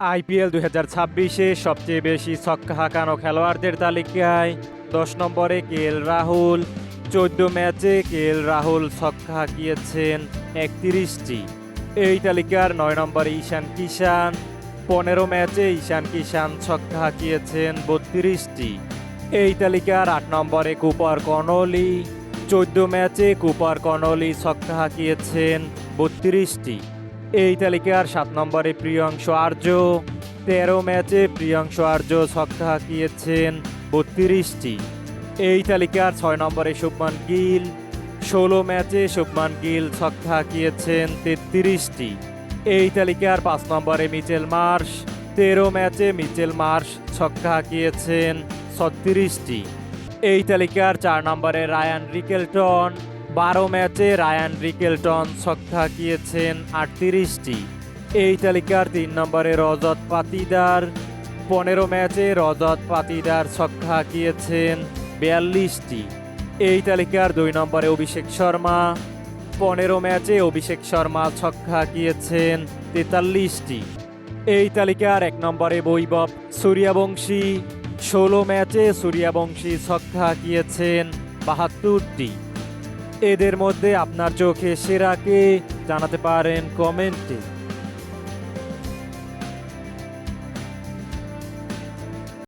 IPL 2026-এ সবচেয়ে বেশি ছক্কা হাঁকানো খেলোয়াড়দের তালিকায় 10 নম্বরে কেএল রাহুল। 14 ম্যাচে কেএল রাহুল ছক্কা হাঁকিয়েছেন 31টি। এই তালিকার 9 নম্বরে ঈশান কিষান। 15 ম্যাচে ঈশান কিষান ছক্কা হাঁকিয়েছেন 32টি। এই তালিকার 8 নম্বরে কুপার কনলি। 14 ম্যাচে কুপার কনলি ছক্কা হাঁকিয়েছেন 32টি। এই তালিকার 7 নম্বরে প্রিয়াংশু আর্য। 13 ম্যাচে প্রিয়াংশু আর্য ছক্কা হাঁকিয়েছেন 32টি। এই তালিকার 6 নম্বরে শুভমান গিল। 16 ম্যাচে শুভমান গিল ছক্কা হাঁকিয়েছেন 33টি। এই তালিকার 5 নম্বরে মিচেল মার্শ। 13 ম্যাচে মিচেল মার্শ ছক্কা হাঁকিয়েছেন 36টি। এই তালিকার 4 নম্বরে রায়ান রিকেলটন। 12 ম্যাচে রায়ান রিকেলটন ছক্কা হাঁকিয়েছেন 38টি। এই তালিকার 3 নম্বরে রজত পাতিদার। 15 ম্যাচে রজত পাতিদার ছক্কা হাঁকিয়েছেন 42টি। এই তালিকার 2 নম্বরে অভিষেক শর্মা। 15 ম্যাচে অভিষেক শর্মা ছক্কা হাঁকিয়েছেন 43টি। এই তালিকার 1 নম্বরে বৈভব সূর্যবংশী। 16 ম্যাচে সূর্যবংশী ছক্কা হাঁকিয়েছেন 72টি। এদের মধ্যে আপনার চোখে সেরাকে জানাতে পারেন কমেন্টে।